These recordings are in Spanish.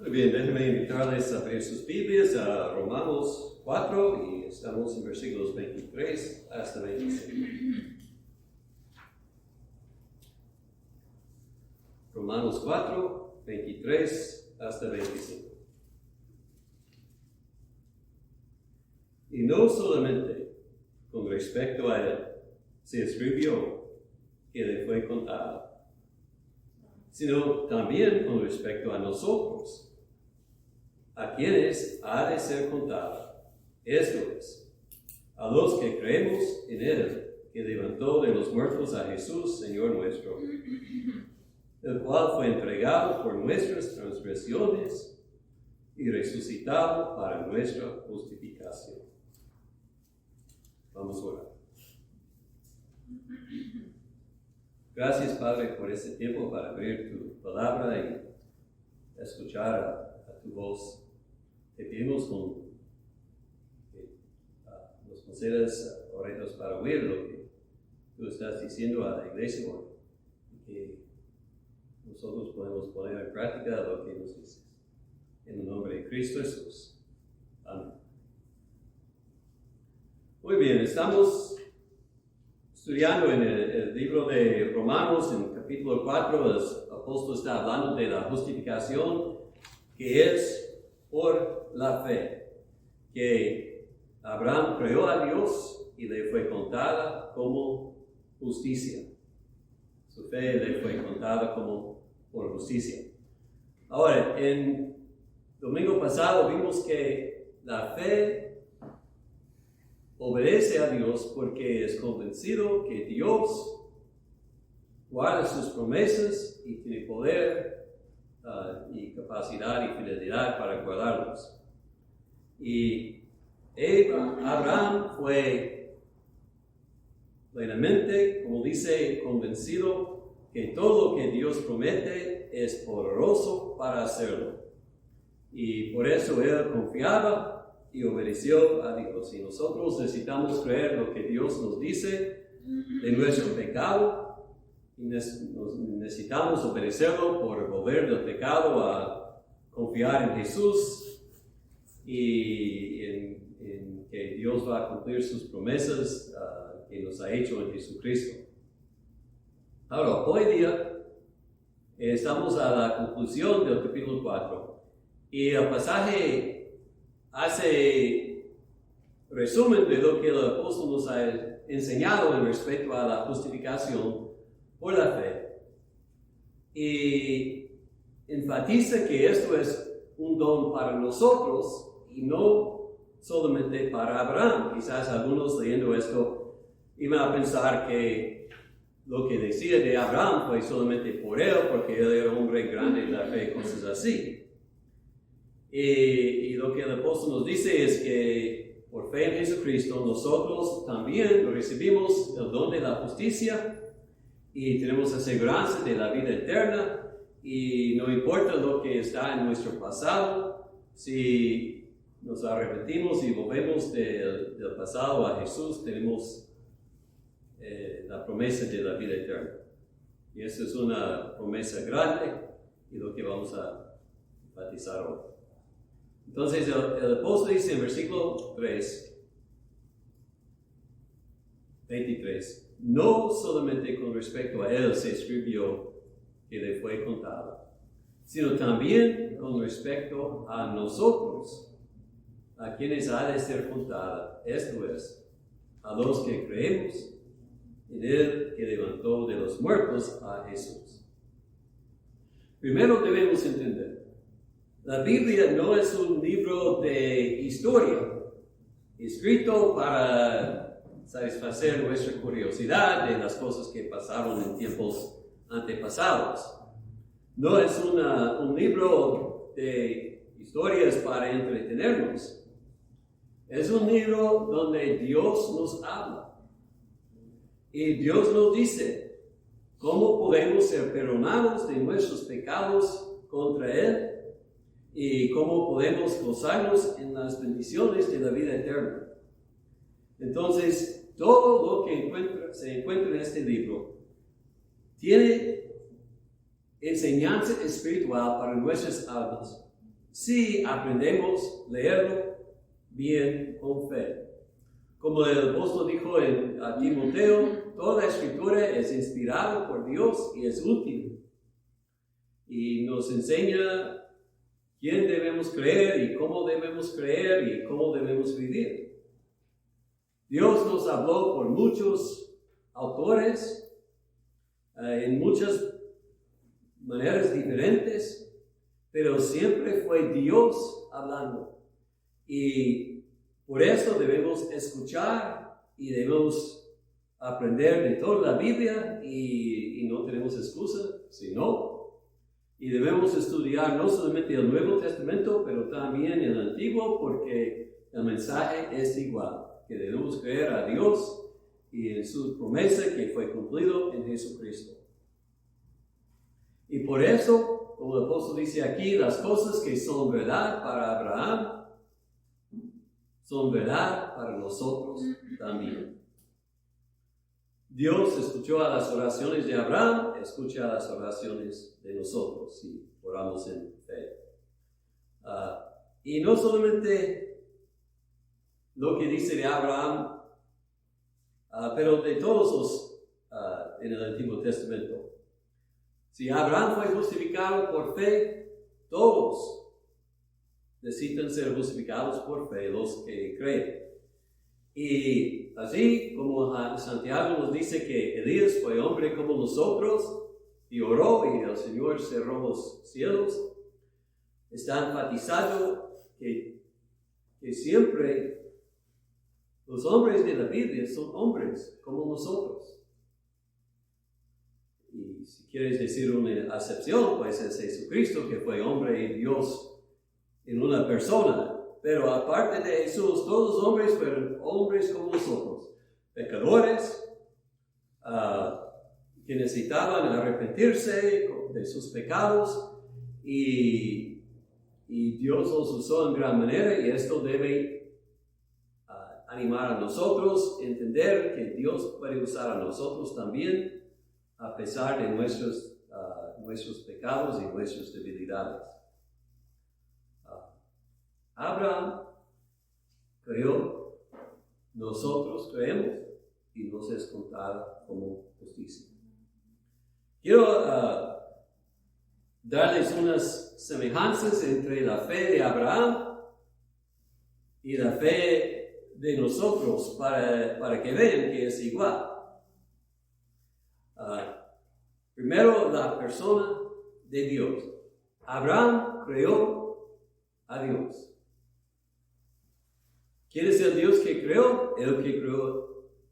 Muy bien, déjenme invitarles a abrir sus Biblias a Romanos 4 y estamos en versículos 23 hasta 25. Romanos 4, 23 hasta 25. Y no solamente con respecto a él se escribió que le fue contado, sino también con respecto a nosotros, a quienes ha de ser contado. Esto es, a los que creemos en él, que levantó de los muertos a Jesús, Señor nuestro, el cual fue entregado por nuestras transgresiones y resucitado para nuestra justificación. Vamos a orar. Gracias, Padre, por este tiempo para abrir tu palabra y escuchar a tu voz. Te pedimos que nos concedas orejas para oír lo que tú estás diciendo a la iglesia hoy, y que nosotros podemos poner en práctica lo que nos dices. En el nombre de Cristo Jesús. Amén. Muy bien, estamos estudiando en el libro de Romanos, en capítulo 4, el apóstol está hablando de la justificación que es por la fe, que Abraham creyó a Dios y le fue contada como justicia. Su fe le fue contada como por justicia. Ahora, en domingo pasado vimos que la fe obedece a Dios porque es convencido que Dios guarda sus promesas y tiene poder y capacidad y fidelidad para guardarlos. Y Abraham fue plenamente, como dice, convencido que todo lo que Dios promete es poderoso para hacerlo. Y por eso él confiaba y obedeció a Dios. Y nosotros necesitamos creer lo que Dios nos dice de nuestro pecado. Y necesitamos obedecerlo por volver del pecado a confiar en Jesús y en que Dios va a cumplir sus promesas que nos ha hecho en Jesucristo. Ahora, hoy día estamos a la conclusión del capítulo 4 y el pasaje hace resumen de lo que el apóstol nos ha enseñado en respecto a la justificación por la fe. Y enfatiza que esto es un don para nosotros y no solamente para Abraham. Quizás algunos leyendo esto iban a pensar que lo que decía de Abraham fue solamente por él, porque él era un hombre grande de la fe, cosas así. Y lo que el apóstol nos dice es que por fe en Jesucristo nosotros también recibimos el don de la justicia y tenemos aseguranza de la vida eterna, y no importa lo que está en nuestro pasado, si nos arrepentimos y volvemos del pasado a Jesús, tenemos la promesa de la vida eterna. Y esa es una promesa grande y lo que vamos a enfatizar hoy. Entonces el apóstol dice en versículo 23, no solamente con respecto a él se escribió que le fue contado, sino también con respecto a nosotros, a quienes ha de ser contada, esto es, a los que creemos en él que levantó de los muertos a Jesús. Primero debemos entender, la Biblia no es un libro de historia escrito para satisfacer nuestra curiosidad de las cosas que pasaron en tiempos antepasados. No es un libro de historias para entretenernos. Es un libro donde Dios nos habla. Y Dios nos dice cómo podemos ser perdonados de nuestros pecados contra Él, y cómo podemos gozarnos en las bendiciones de la vida eterna. Entonces, todo lo que se encuentra en este libro tiene enseñanza espiritual para nuestras almas si aprendemos a leerlo bien con fe. Como el apóstol dijo a Timoteo, toda la escritura es inspirada por Dios y es útil. Y nos enseña quién debemos creer y cómo debemos vivir. Dios nos habló por muchos autores, en muchas maneras diferentes, pero siempre fue Dios hablando. Y por eso debemos escuchar y debemos aprender de toda la Biblia y no tenemos excusa, sino. Y debemos estudiar no solamente el Nuevo Testamento, pero también el Antiguo, porque el mensaje es igual, que debemos creer a Dios y en su promesa que fue cumplido en Jesucristo. Y por eso, como el apóstol dice aquí, las cosas que son verdad para Abraham, son verdad para nosotros también. Dios escuchó a las oraciones de Abraham, escucha a las oraciones de nosotros si oramos en fe. Y no solamente lo que dice de Abraham, pero de todos los en el Antiguo Testamento. Si Abraham fue justificado por fe, todos necesitan ser justificados por fe, los que creen. Y así como Santiago nos dice que Elías fue hombre como nosotros y oró y el Señor cerró los cielos, está enfatizado que siempre los hombres de la Biblia son hombres como nosotros. Y si quieres decir una acepción, pues es Jesucristo, que fue hombre y Dios en una persona. Pero aparte de Jesús, todos los hombres fueron hombres como nosotros, pecadores, que necesitaban arrepentirse de sus pecados, y Dios los usó en gran manera, y esto debe animar a nosotros, entender que Dios puede usar a nosotros también, a pesar de nuestros pecados y nuestras debilidades. Abraham creyó, nosotros creemos y nos es contada como justicia. Quiero darles unas semejanzas entre la fe de Abraham y la fe de nosotros para que vean que es igual. Primero, la persona de Dios. Abraham creyó a Dios. ¿Quién es el Dios que creó? El que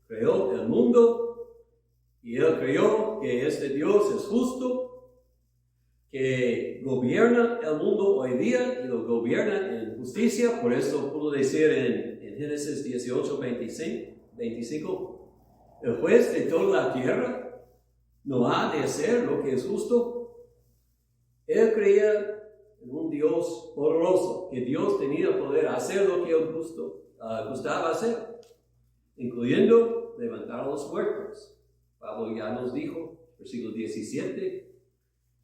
creó el mundo, y él creyó que este Dios es justo, que gobierna el mundo hoy día y lo gobierna en justicia. Por eso pudo decir en Génesis 18, 25, el juez de toda la tierra no ha de hacer lo que es justo. Él creía en un Dios poderoso, que Dios tenía poder hacer lo que él gustaba hacer, incluyendo levantar a los muertos. Pablo ya nos dijo, versículo 17,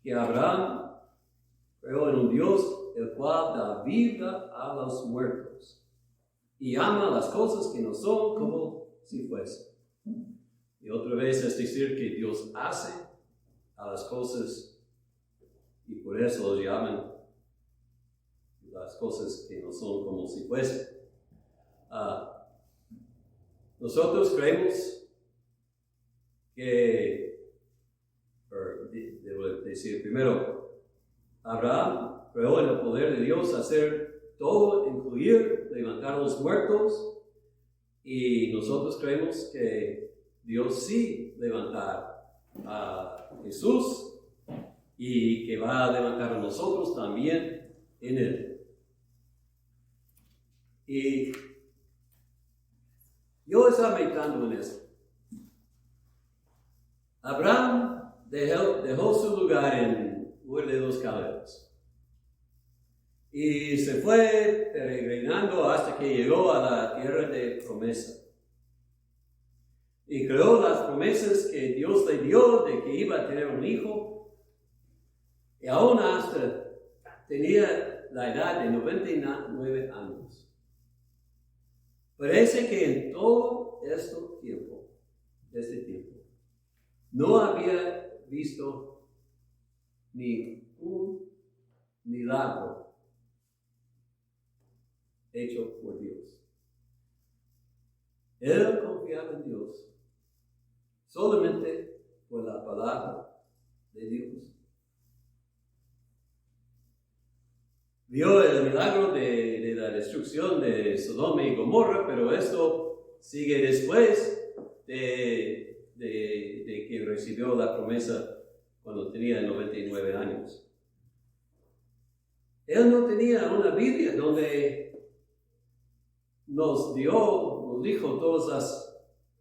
que Abraham creyó en un Dios el cual da vida a los muertos y ama las cosas que no son como si fuesen. Y otra vez es decir que Dios hace a las cosas, y por eso los llaman las cosas que no son como si fuesen. Nosotros creemos que, debo decir primero, Abraham creyó en el poder de Dios hacer todo, incluir levantar a los muertos, y nosotros creemos que Dios sí levantar a Jesús y que va a levantar a nosotros también en él. Y yo estaba meditando en esto. Abraham dejó su lugar en Ur de los Caldeos y se fue peregrinando hasta que llegó a la tierra de promesa. Y creó las promesas que Dios le dio de que iba a tener un hijo. Y aún hasta tenía la edad de 99 años. Parece que en todo este tiempo, no había visto ni un milagro hecho por Dios. Él confiaba en Dios solamente por la palabra de Dios. Vio el milagro de la destrucción de Sodoma y Gomorra, pero esto sigue después de que recibió la promesa cuando tenía 99 años. Él no tenía una Biblia donde nos dijo todos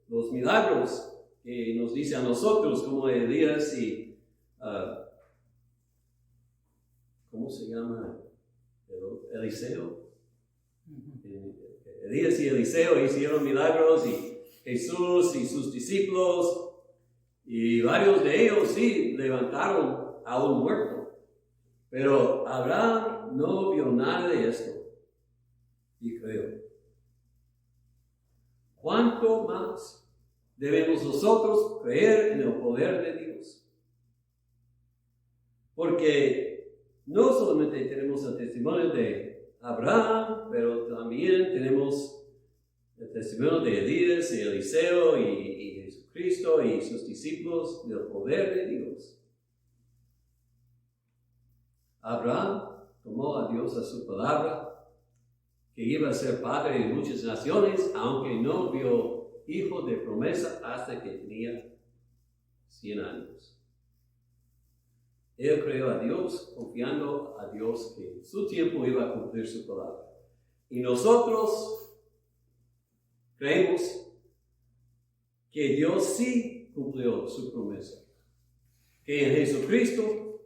los milagros que nos dice a nosotros, como Elías y, ¿cómo se llama? Eliseo. Elías y Eliseo hicieron milagros, y Jesús y sus discípulos, y varios de ellos sí levantaron a un muerto. Pero Abraham no vio nada de esto y creyó. ¿Cuánto más debemos nosotros creer en el poder de Dios? Porque no solamente tenemos el testimonio de Abraham, pero también tenemos el testimonio de Elías y Eliseo y Jesucristo y sus discípulos del poder de Dios. Abraham tomó a Dios a su palabra, que iba a ser padre de muchas naciones, aunque no vio hijo de promesa hasta que tenía 100 años. Él creyó a Dios, confiando a Dios que en su tiempo iba a cumplir su palabra. Y nosotros creemos que Dios sí cumplió su promesa. Que en Jesucristo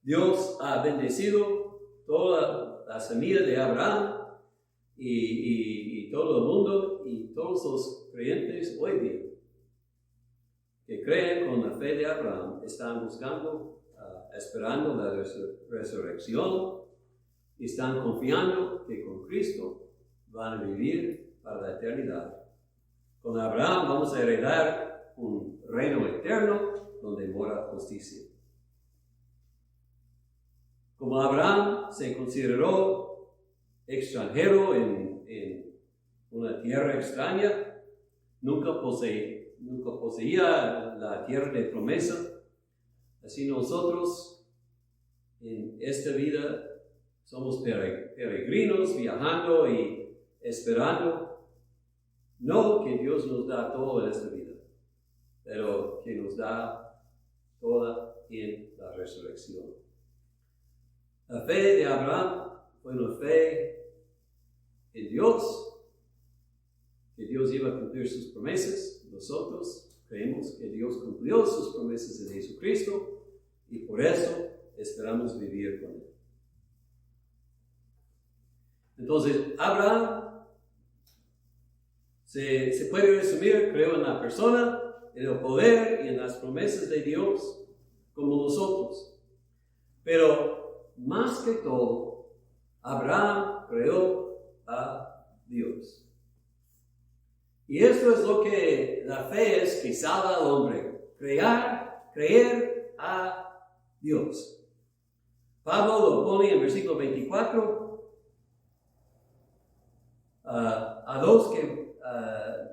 Dios ha bendecido toda la semilla de Abraham y todo el mundo y todos los creyentes hoy día que creen con la fe de Abraham están buscando, esperando la resurrección y están confiando que con Cristo van a vivir para la eternidad. Con Abraham vamos a heredar un reino eterno donde mora justicia. Como Abraham se consideró extranjero en una tierra extraña, nunca poseía la tierra de promesa. Así nosotros en esta vida somos peregrinos viajando y esperando, no que Dios nos da todo en esta vida, pero que nos da toda en la resurrección. La fe de Abraham fue una fe en Dios, que Dios iba a cumplir sus promesas. Nosotros creemos que Dios cumplió sus promesas en Jesucristo y por eso esperamos vivir con Él. Entonces, Abraham se puede resumir, creo, en la persona, en el poder y en las promesas de Dios, como nosotros. Pero, más que todo, Abraham creó a Dios. Y esto es lo que la fe es que salva al hombre. Creer a Dios. Pablo lo pone en versículo 24. A los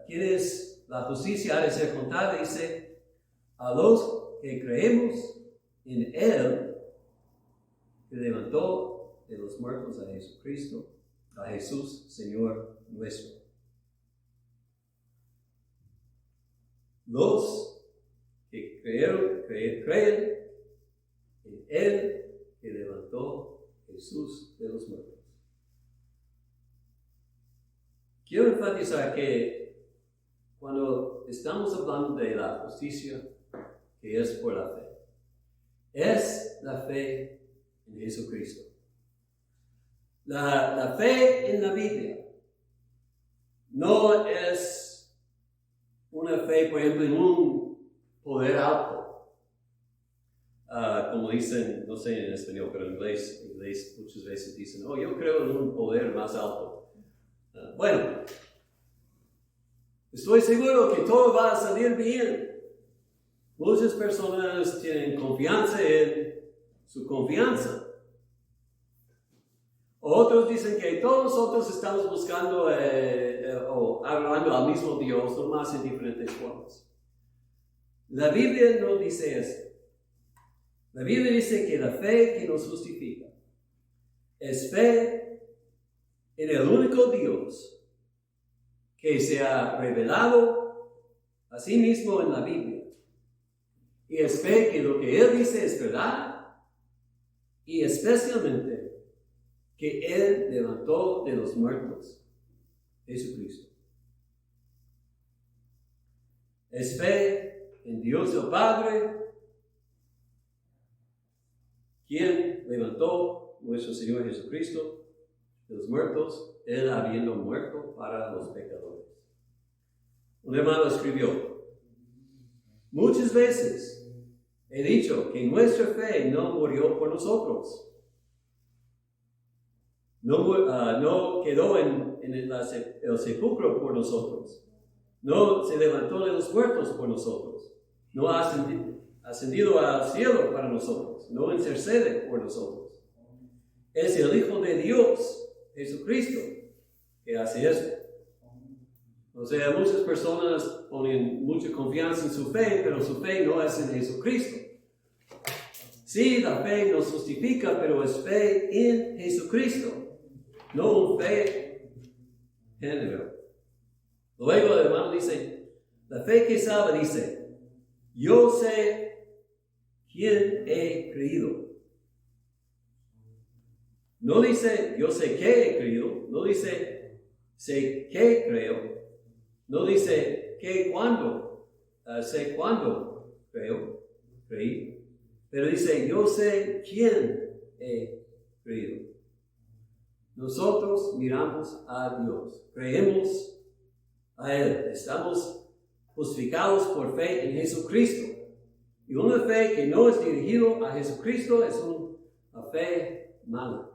quienes la justicia ha de ser contada, dice, a los que creemos en Él, que levantó de los muertos a Jesucristo, a Jesús, Señor nuestro. Los que creen en Él, que levantó Jesús de los muertos. Quiero enfatizar que cuando estamos hablando de la justicia, que es por la fe, es la fe en Jesucristo. La fe en la Biblia no es una fe, por ejemplo, en un poder alto. como dicen, no sé en español, pero en inglés muchas veces dicen, oh, yo creo en un poder más alto. Bueno, estoy seguro que todo va a salir bien. Muchas personas tienen confianza en su confianza. Otros dicen que todos nosotros estamos buscando o hablando al mismo Dios, nomás en diferentes formas. La Biblia no dice eso. La Biblia dice que la fe que nos justifica es fe en el único Dios que se ha revelado a sí mismo en la Biblia. Y es fe que lo que Él dice es verdad y especialmente que Él levantó de los muertos Jesucristo. Es fe en Dios el Padre, quien levantó nuestro Señor Jesucristo de los muertos, Él habiendo muerto para los pecadores. Un hermano escribió, muchas veces he dicho que nuestra fe no murió por nosotros. No quedó en el sepulcro por nosotros. No se levantó de los muertos por nosotros. No ha ascendido al cielo para nosotros. No intercede por nosotros. Es el Hijo de Dios, Jesucristo, que hace eso. O sea, muchas personas ponen mucha confianza en su fe, pero su fe no es en Jesucristo. Sí, la fe nos justifica, pero es fe en Jesucristo. No un fe general. Luego el hermano dice, la fe que sabe dice, yo sé quién he creído. No dice, yo sé qué he creído. No dice, sé qué creo. No dice, sé cuándo creí. Pero dice, yo sé quién he creído. Nosotros miramos a Dios, creemos a Él, estamos justificados por fe en Jesucristo. Y una fe que no es dirigida a Jesucristo es una fe mala.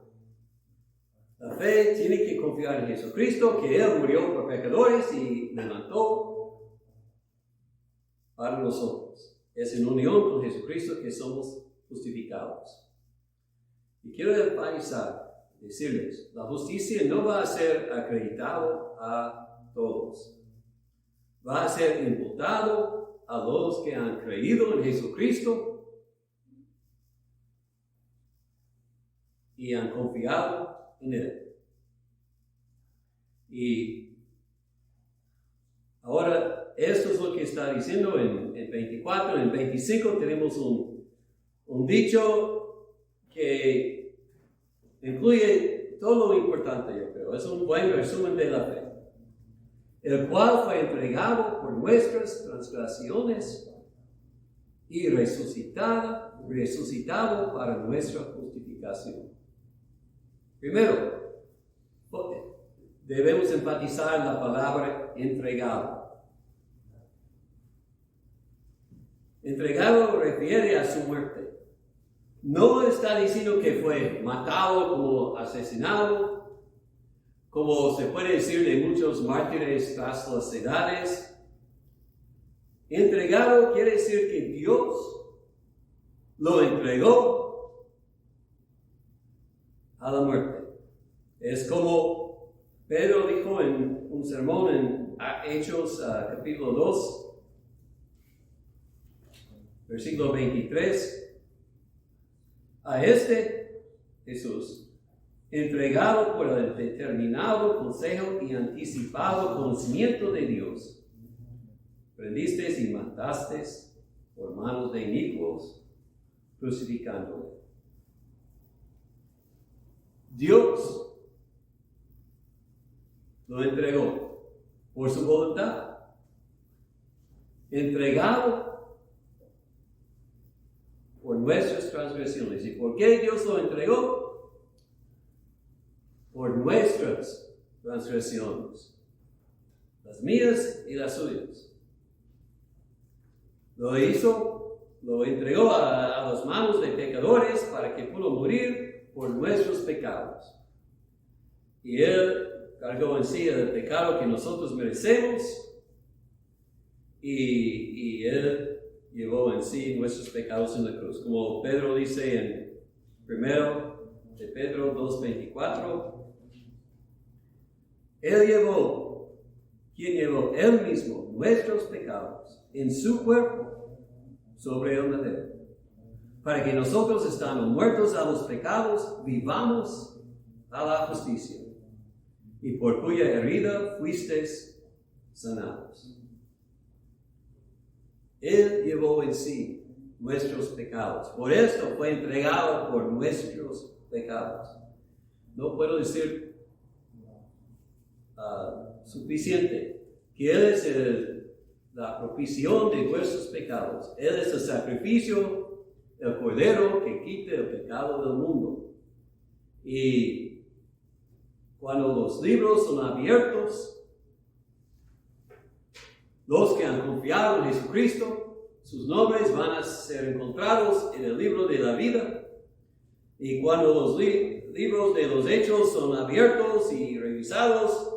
La fe tiene que confiar en Jesucristo, que Él murió por pecadores y levantó para nosotros. Es en unión con Jesucristo que somos justificados. Y quiero decirles, la justicia no va a ser acreditado a todos. Va a ser imputado a los que han creído en Jesucristo y han confiado en Él. Y ahora, esto es lo que está diciendo en 24. En 25 tenemos un dicho que incluye todo lo importante, yo creo. Es un buen resumen de la fe. El cual fue entregado por nuestras transgresiones y resucitado para nuestra justificación. Primero, debemos enfatizar la palabra entregado. Entregado refiere a su muerte. No está diciendo que fue matado como asesinado, como se puede decir de muchos mártires tras las edades. Entregado quiere decir que Dios lo entregó a la muerte. Es como Pedro dijo en un sermón en Hechos capítulo 2, versículo 23. A Jesús, entregado por el determinado consejo y anticipado conocimiento de Dios, prendisteis y matasteis por manos de inicuos, crucificándole. Dios lo entregó por su voluntad, entregado por nuestras transgresiones. ¿Y por qué Dios lo entregó? Por nuestras transgresiones, las mías y las suyas. Lo hizo lo entregó a las manos de pecadores para que pudo morir por nuestros pecados. Y Él cargó en sí el pecado que nosotros merecemos y Él llevó en sí nuestros pecados en la cruz. Como Pedro dice en 1 de Pedro 2:24, ¿quién llevó Él mismo nuestros pecados en su cuerpo sobre el madero, para que nosotros, estando muertos a los pecados, vivamos a la justicia, y por cuya herida fuisteis sanados. Él llevó en sí nuestros pecados. Por esto fue entregado por nuestros pecados. No puedo decir suficiente que Él es la propiciación de nuestros pecados. Él es el sacrificio, el cordero que quita el pecado del mundo. Y cuando los libros son abiertos, los que han confiado en Jesucristo, sus nombres van a ser encontrados en el libro de la vida. Y cuando los libros de los hechos son abiertos y revisados,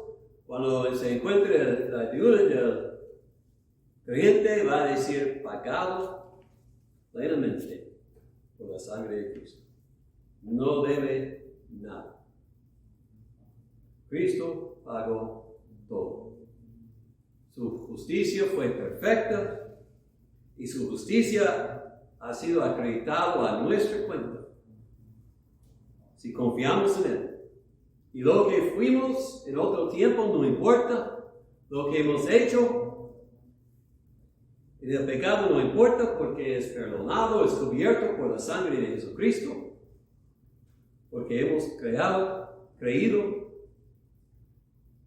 cuando se encuentre la ayuda del creyente, va a decir pagado plenamente por la sangre de Cristo. No debe nada. Cristo pagó todo. Su justicia fue perfecta y su justicia ha sido acreditada a nuestra cuenta si confiamos en Él. Y lo que fuimos en otro tiempo no importa. Lo que hemos hecho en el pecado no importa, porque es perdonado, es cubierto por la sangre de Jesucristo, porque hemos creído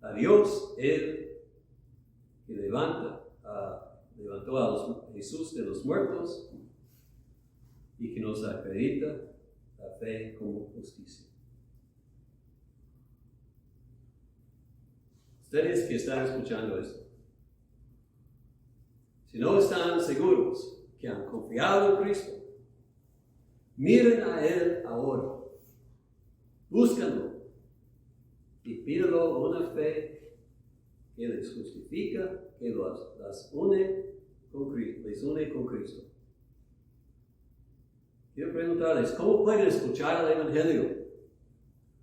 a Dios, Él que levantó a Jesús de los muertos y que nos acredita la fe como justicia. Ustedes que están escuchando esto, si no están seguros que han confiado en Cristo, miren a Él ahora, búscanlo y pídanlo una fe que les justifica, que les une con Cristo. Quiero preguntarles, ¿cómo pueden escuchar el Evangelio?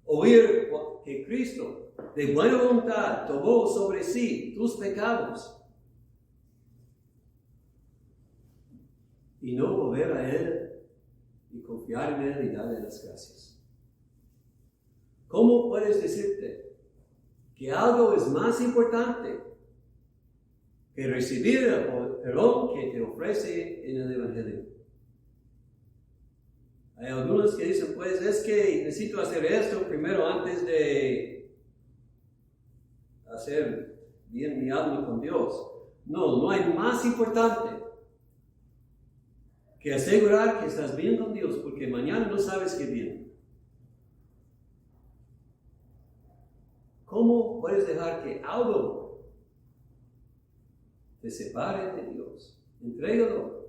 Oír que Cristo de buena voluntad tomó sobre sí tus pecados y no volver a Él y confiar en Él y darle las gracias. ¿Cómo puedes decirte que algo es más importante que recibir el perdón que te ofrece en el Evangelio? Hay algunos que dicen, pues es que necesito hacer esto primero antes de hacer bien mi alma con Dios. No hay más importante que asegurar que estás bien con Dios, porque mañana no sabes qué viene. ¿Cómo puedes dejar que algo te separe de Dios? Entrégalo,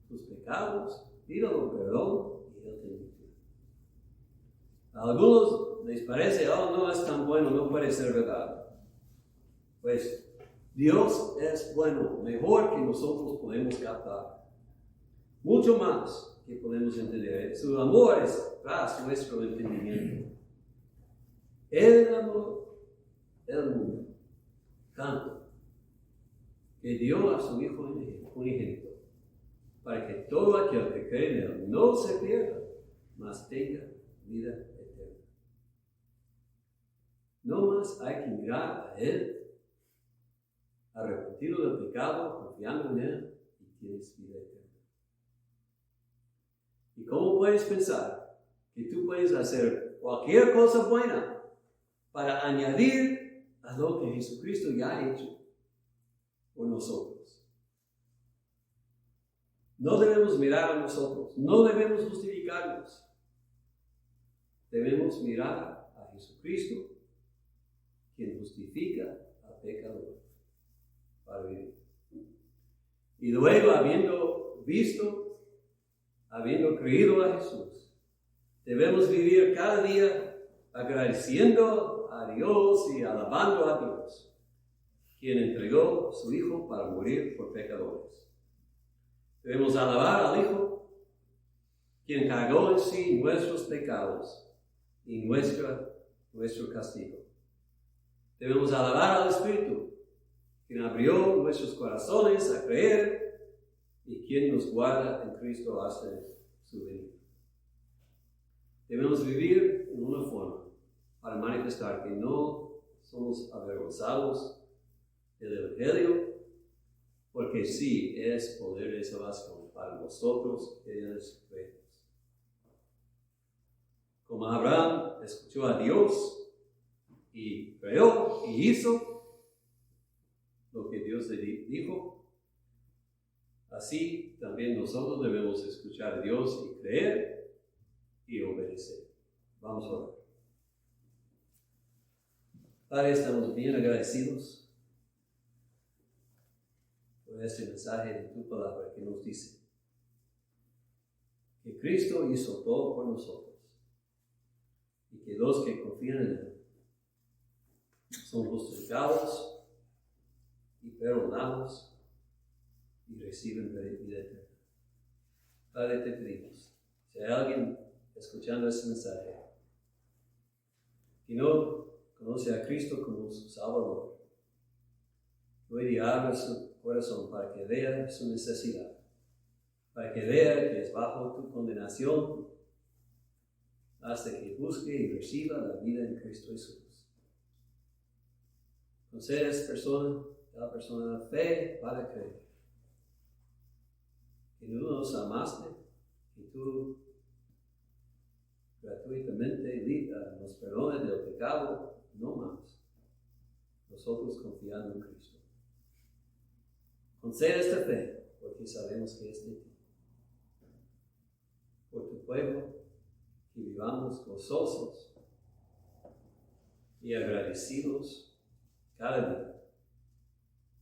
tus pecados, pídalo perdón y Él te limpia. A algunos les parece, no es tan bueno, no puede ser verdad. Pues Dios es bueno, mejor que nosotros podemos captar. Mucho más que podemos entender. Su amor es tras nuestro entendimiento. Él amó el mundo tanto que dio a su Hijo unigénito, para que todo aquel que cree en Él no se pierda, mas tenga vida eterna. No más hay que mirar a Él, arrepentido del pecado, confiando en Él, y tienes vida eterna. ¿Y cómo puedes pensar que tú puedes hacer cualquier cosa buena para añadir a lo que Jesucristo ya ha hecho por nosotros? No debemos mirar a nosotros, no debemos justificarnos. Debemos mirar a Jesucristo, quien justifica al pecador para vivir. Y luego, habiendo visto habiendo creído a Jesús, debemos vivir cada día agradeciendo a Dios y alabando a Dios, quien entregó a su Hijo para morir por pecadores. Debemos alabar al Hijo, quien cargó en sí nuestros pecados y nuestro castigo. Debemos alabar al Espíritu, quien abrió nuestros corazones a creer y quien nos guarda en Cristo hasta su venida. Debemos vivir en una forma para manifestar que no somos avergonzados del Evangelio, porque sí es poder de salvación para nosotros que les creemos. Como Abraham escuchó a Dios y creó y hizo lo que Dios le dijo, así también nosotros debemos escuchar a Dios y creer y obedecer. Vamos a orar. Padre, estamos bien agradecidos por este mensaje de tu palabra que nos dice que Cristo hizo todo por nosotros y que los que confían en Él son justificados y perdonados y reciben vida eterna. Padre, te pedimos, si hay alguien escuchando este mensaje que no conoce a Cristo como su Salvador, hoy abre su corazón para que vea su necesidad, para que vea que es bajo tu condenación, hasta que busque y reciba la vida en Cristo Jesús. Concede a la persona la fe para creer que tú nos amaste y tú gratuitamente nos perdones del pecado, no más. Nosotros confiando en Cristo. Concede esta fe, porque sabemos que es de ti. Por tu pueblo, que vivamos gozosos y agradecidos cada día,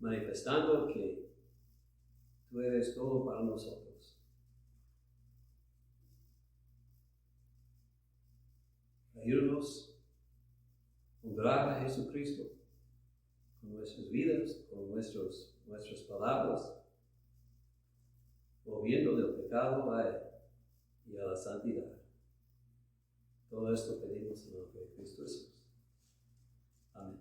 manifestando que tú eres todo para nosotros. Ayúdanos a honrar a Jesucristo con nuestras vidas, con nuestras palabras, volviendo del pecado a Él y a la santidad. Todo esto pedimos en el nombre de Cristo Jesús. Amén.